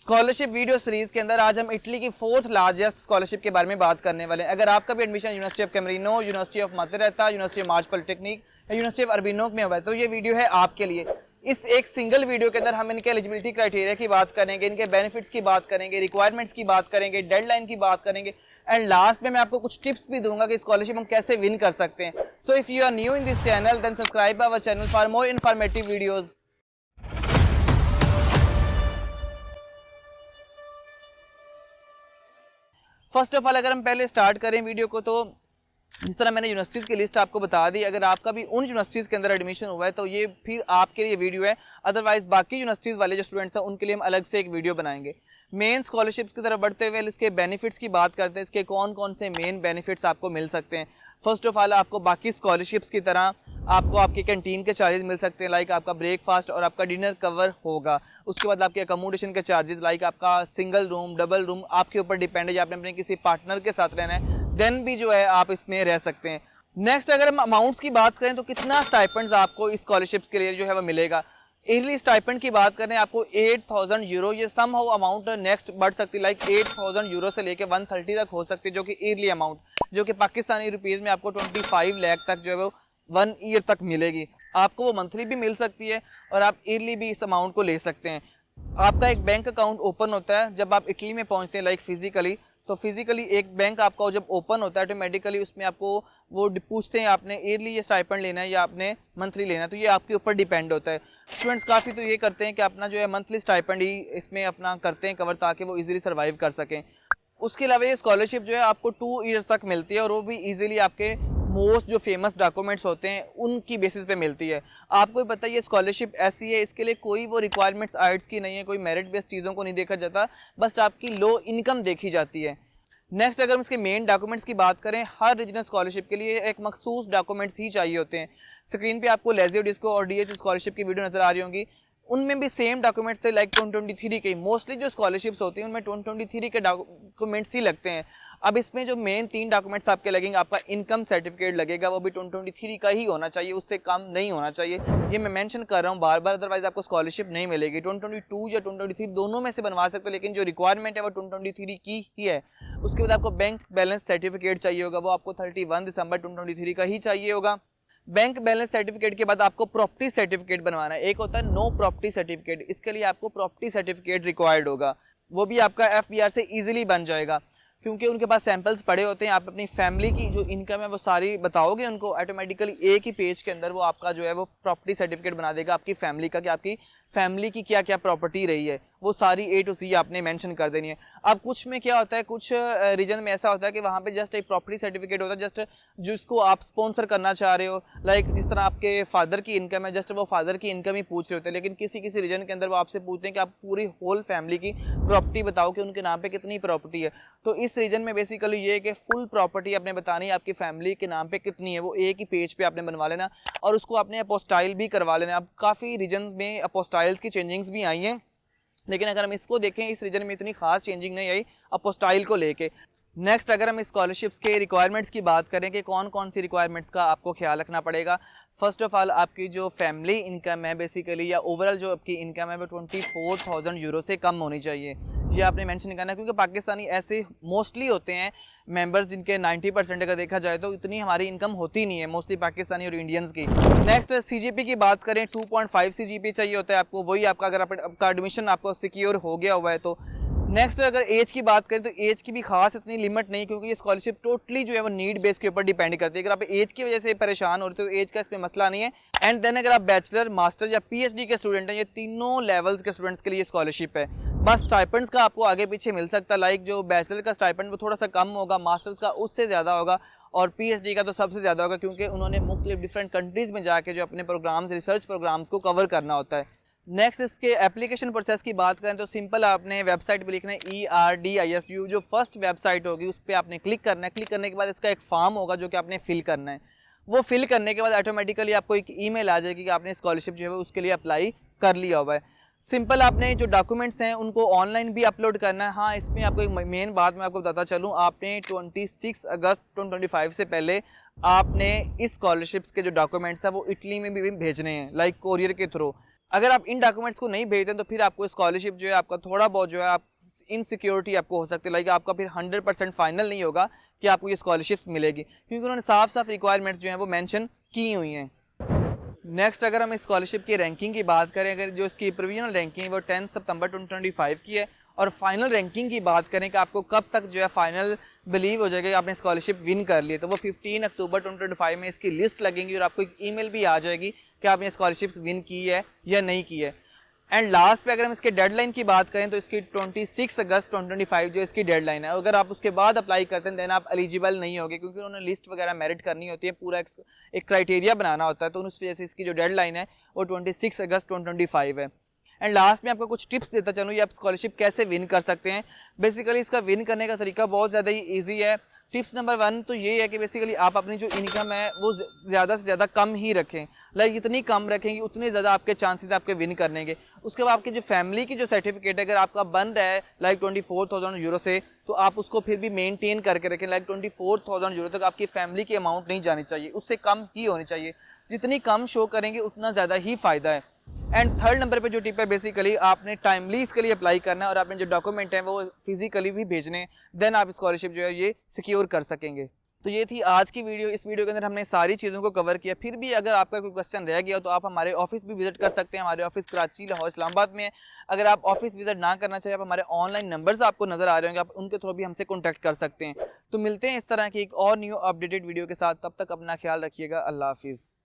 Scholarship video series के अंदर आज हम इटली की 4th लार्जेस्ट स्कॉलरशिप के बारे में बात करने वाले हैं। अगर आपका भी admission university of Camerino, university of Macerata, university of Marche polytechnic या यूनिवर्सिटी ऑफ अरबिनो में हुआ है तो ये वीडियो है आपके लिए। इस एक सिंगल वीडियो के अंदर हम इनके एलिजिबिलिटी क्राइटेरिया की बात करेंगे, इनके बेनिफिट्स की बात करेंगे, रिक्वायरमेंट्स की बात करेंगे, डेडलाइन की बात करेंगे एंड लास्ट में मैं आपको कुछ टिप्स भी दूंगा कि स्कॉलरशिप हम कैसे विन कर सकते हैं। So if you are new in this channel then subscribe our channel for more informative videos. First of all अगर हम पहले स्टार्ट करें वीडियो को तो जिस तरह मैंने यूनिवर्सिटीज़ की लिस्ट आपको बता दी, अगर आपका भी उन यूनिवर्सिटीज़ के अंदर एडमिशन हुआ है तो ये फिर आपके लिए वीडियो है। अदरवाइज बाकी यूनिवर्सिटीज़ वाले जो स्टूडेंट्स हैं उनके लिए हम अलग से एक वीडियो बनाएंगे। मेन स्कॉलरशिप्स की तरफ बढ़ते हुए इसके बेनिफिट्स की बात करते हैं, इसके कौन कौन से मेन बेनिफिट्स आपको मिल सकते हैं। फर्स्ट ऑफ ऑल आपको बाकी स्कॉलरशिप्स की तरह आपको आपके कैंटीन के चार्जेस मिल सकते हैं, लाइक आपका ब्रेकफास्ट और आपका डिनर कवर होगा। उसके बाद आपके अकोमोडेशन के चार्जेस, लाइक आपका सिंगल रूम, डबल रूम आपके ऊपर डिपेंड है, या आपने अपने किसी पार्टनर के साथ रहना है देन भी जो है आप इसमें रह सकते हैं। नेक्स्ट अगर हम अमाउंट्स की बात करें तो कितना स्टाइपेंड्स आपको इस स्कॉलरशिप्स के लिए जो है वो मिलेगा। ईयरली स्टाइपेंड की बात करें आपको 8000 यूरो, ये सम हाउ अमाउंट नेक्स्ट बढ़ सकती है, लाइक 8000 यूरो से लेके 130 तक हो सकती है, जो कि ईयरली अमाउंट, जो कि पाकिस्तानी रुपीज़ में आपको 25 लाख तक जो है वो 1 ईयर तक मिलेगी। आपको वो मंथली भी मिल सकती है और आप ईयरली भी इस अमाउंट को ले सकते हैं। आपका एक बैंक अकाउंट ओपन होता है जब आप इटली में पहुंचते हैं, लाइक फिजिकली, तो फिजिकली एक बैंक आपका जब ओपन होता है ऑटोमेटिकली उसमें आपको वो पूछते हैं आपने ईयरली ये स्टाइपेंड लेना है या आपने मंथली लेना है, तो ये आपके ऊपर डिपेंड होता है। स्टूडेंट्स काफ़ी तो ये करते हैं कि अपना जो है मंथली स्टाइपेंड ही इसमें अपना करते हैं कवर, ताकि वो इजीली सर्वाइव कर सकें। उसके अलावा ये स्कॉलरशिप जो है आपको 2 ईयर्स तक मिलती है और वो भी इजीली आपके मोस्ट जो फेमस डॉक्यूमेंट्स होते हैं उनकी बेसिस पे मिलती है। आपको पता है ये स्कॉलरशिप ऐसी है, इसके लिए कोई वो रिक्वायरमेंट्स आइट्स की नहीं है, कोई मेरिट बेस्ड चीज़ों को नहीं देखा जाता, बस आपकी लो इनकम देखी जाती है। नेक्स्ट अगर हम इसके मेन डॉक्यूमेंट्स की बात करें, हर रीजनल स्कॉलरशिप के लिए एक मखसूस डॉक्यूमेंट्स ही चाहिए होते हैं। स्क्रीन पे आपको लेजियो डिस्को और डीएच स्कॉलरशिप की वीडियो नजर आ रही होंगी, उनमें भी सेम डॉक्यूमेंट्स थे, लाइक 2023 के। मोस्टली जो स्कॉलरशिप्स होती हैं उनमें 2023 के डॉक्यूमेंट्स ही लगते हैं। अब इसमें जो मेन 3 डॉक्यूमेंट्स आपके लगेंगे, आपका इनकम सर्टिफिकेट लगेगा, वो भी 2023 का ही होना चाहिए, उससे कम नहीं होना चाहिए। ये मैं मेंशन कर रहा हूँ बार बार, अदरवाइज आपको स्कॉलरशिप नहीं मिलेगी। 2022 या 2023 दोनों में से बनवा सकते हो, लेकिन जो रिक्वायरमेंट है वो 2023 की ही है। उसके बाद आपको बैंक बैलेंस सर्टिफिकेट चाहिए होगा, वो आपको 31 दिसंबर 2023 का ही चाहिए होगा। बैंक बैलेंस सर्टिफिकेट के बाद आपको प्रॉपर्टी सर्टिफिकेट बनवाना है। एक होता है नो प्रॉपर्टी सर्टिफिकेट, इसके लिए आपको प्रॉपर्टी सर्टिफिकेट रिक्वायर्ड होगा, वो भी आपका एफबीआर से इजीली बन जाएगा, क्योंकि उनके पास सैंपल्स पड़े होते हैं। आप अपनी फैमिली की जो इनकम है वो सारी बताओगे उनको, ऑटोमेटिकली एक ही पेज के अंदर वो आपका जो है वो प्रॉपर्टी सर्टिफिकेट बना देगा आपकी फैमिली का, कि आपकी फैमिली की क्या क्या प्रॉपर्टी रही है, वो सारी A to C आपने मेंशन कर देनी है। अब कुछ में क्या होता है, कुछ रीजन में ऐसा होता है कि वहाँ पे जस्ट एक प्रॉपर्टी सर्टिफिकेट होता है, जस्ट जिसको आप स्पॉन्सर करना चाह रहे हो, लाइक जिस तरह आपके फादर की इनकम है, जस्ट वो फादर की इनकम ही पूछ रहे होते हैं। लेकिन किसी किसी रीजन के अंदर वो आपसे पूछते हैं कि आप पूरी होल फैमिली की प्रॉपर्टी बताओ कि उनके नाम पे कितनी प्रॉपर्टी है। तो इस रीजन में बेसिकली ये है कि फुल प्रॉपर्टी आपने बतानी है, आपकी फैमिली के नाम पे कितनी है, वो एक ही पेज पे आपने बनवा लेना और उसको आपने अपोस्टाइल भी करवा लेना। अब काफ़ी रीजन में अपोस्टाइल्स की चेंजिंग्स भी आई हैं, लेकिन अगर हम इसको देखें इस रीजन में इतनी खास चेंजिंग नहीं आई अपोस्टाइल को लेके। नेक्स्ट अगर हम स्कॉलरशिप्स के रिक्वायरमेंट्स की बात करें कि कौन कौन सी रिक्वायरमेंट्स का आपको ख्याल रखना पड़ेगा। फर्स्ट ऑफ ऑल आपकी जो फैमिली इनकम है बेसिकली, या ओवरऑल जो आपकी इनकम है वो 24,000 यूरो से कम होनी चाहिए, ये आपने मेंशन करना है, क्योंकि पाकिस्तानी ऐसे मोस्टली होते हैं मेंबर्स जिनके 90% अगर देखा जाए तो इतनी हमारी इनकम होती नहीं है, मोस्टली पाकिस्तानी और इंडियंस की। नेक्स्ट सीजीपी की बात करें, 2.5 सीजीपी चाहिए होता है आपको, वही आपका अगर आपका एडमिशन आपको सिक्योर हो गया हुआ है तो। नेक्स्ट अगर एज की बात करें तो एज की भी खास इतनी लिमिट नहीं, क्योंकि ये स्कॉलरशिप टोटली जो है वो नीड बेस के ऊपर डिपेंड करती है। अगर आप एज की वजह से परेशान हो रहे हो तो एज का इसमें मसला नहीं है। एंड देन अगर आप बैचलर, मास्टर या पीएचडी के स्टूडेंट हैं, ये तीनों लेवल्स के स्टूडेंट्स के लिए स्कॉलरशिप है। बस स्टाइपेंड्स का आपको आगे पीछे मिल सकता है, लाइक जो बैचलर का स्टाइपेंड वो थोड़ा सा कम होगा, मास्टर्स का उससे ज़्यादा होगा और पीएचडी का तो सबसे ज़्यादा होगा, क्योंकि उन्होंने मुख्तलिफ डिफरेंट कंट्रीज़ में जाके जो अपने प्रोग्राम्स, रिसर्च प्रोग्राम्स को कवर करना होता है। नेक्स्ट इसके एप्लीकेशन प्रोसेस की बात करें तो सिंपल आपने वेबसाइट पे लिखना है ERDISU, जो फर्स्ट वेबसाइट होगी उस पर आपने क्लिक करना है। क्लिक करने के बाद इसका एक फॉर्म होगा जो कि आपने फिल करना है। वो फिल करने के बाद ऑटोमेटिकली आपको एक ईमेल आ जाएगी कि आपने स्कॉलरशिप जो है उसके लिए अप्लाई कर लिया हुआ है। सिंपल आपने जो डॉक्यूमेंट्स हैं उनको ऑनलाइन भी अपलोड करना है। हाँ, इसमें आपको एक मेन बात मैं आपको बताता चलूँ, आपने 26 अगस्त 2025 से पहले आपने इस स्कॉलरशिप्स के जो डॉक्यूमेंट्स हैं वो इटली में भी भेजने हैं, लाइक कोरियर के थ्रू। अगर आप इन डॉक्यूमेंट्स को नहीं भेजते तो फिर आपको स्कॉलरशिप जो है आपका थोड़ा बहुत जो है आप इनसिक्योरिटी आपको हो सकती है, लाइक आपका फिर 100% फाइनल नहीं होगा कि आपको ये स्कॉलरशिप मिलेगी, क्योंकि उन्होंने साफ साफ रिक्वायरमेंट्स जो हैं वो मेंशन की हुई हैं। नेक्स्ट अगर हम स्कॉलरशिप की रैंकिंग की बात करें, अगर जो इसकी प्रोविजनल रैंकिंग है वो 10 सितंबर 2025 की है, और फाइनल रैंकिंग की बात करें कि आपको कब तक जो है फाइनल बिलीव हो जाएगा कि आपने स्कॉलरशिप विन कर ली है, तो वो 15 अक्टूबर 2025 में इसकी लिस्ट लगेंगी और आपको एक ईमेल भी आ जाएगी कि आपने स्कॉलरशिप विन की है या नहीं की है। एंड लास्ट पे अगर हम इसके डेडलाइन की बात करें तो इसकी 26 अगस्त 2025 जो इसकी डेडलाइन है, अगर आप उसके बाद अप्लाई करते हैं देन आप एलिजिबल नहीं होगे, क्योंकि उन्होंने लिस्ट वगैरह मेरिट करनी होती है, पूरा एक क्राइटेरिया बनाना होता है, तो उस वजह से इसकी जो डेडलाइन है वो 26 अगस्त 2025 है। एंड लास्ट में आपको कुछ टिप्स देता चलूँ ये आप स्कॉलरशिप कैसे विन कर सकते हैं। बेसिकली इसका विन करने का तरीका बहुत ज़्यादा ही ईजी है। टिप्स नंबर 1 तो ये है कि बेसिकली आप अपनी जो इनकम है वो ज़्यादा से ज़्यादा कम ही रखें, लाइक इतनी कम रखेंगे उतने ज़्यादा आपके चांसेस आपके विन करने के। उसके बाद आपकी जो फैमिली की जो सर्टिफिकेट है अगर आपका बन रहा है लाइक 24,000 यूरो से, तो आप उसको फिर भी मेनटेन करके रखें, लाइक 24,000 यूरो तक आपकी फैमिली की अमाउंट नहीं जानी चाहिए, उससे कम ही होनी चाहिए। जितनी कम शो करेंगे उतना ज़्यादा ही फ़ायदा है। एंड थर्ड नंबर पे जो टिप है बेसिकली आपने टाइमली इसके लिए अप्लाई करना है और आपने जो डॉक्यूमेंट है वो फिजिकली भी भेजने, देन आप स्कॉलरशिप जो है ये सिक्योर कर सकेंगे। तो ये थी आज की वीडियो। इस वीडियो के अंदर हमने सारी चीज़ों को कवर किया। फिर भी अगर आपका कोई क्वेश्चन रह गया हो तो आप हमारे ऑफिस भी विजिट कर सकते हैं। हमारे ऑफिस कराची, लाहौर, इस्लामाबाद में है। अगर आप ऑफिस विजिट ना करना चाहिए, आप हमारे ऑनलाइन नंबर्स आपको नजर आ रहे होंगे, आप उनके थ्रू भी हमसे कॉन्टैक्ट कर सकते हैं। तो मिलते हैं इस तरह की एक और न्यू अपडेटेड वीडियो के साथ, तब तक अपना ख्याल रखिएगा। अल्लाह हाफिज़।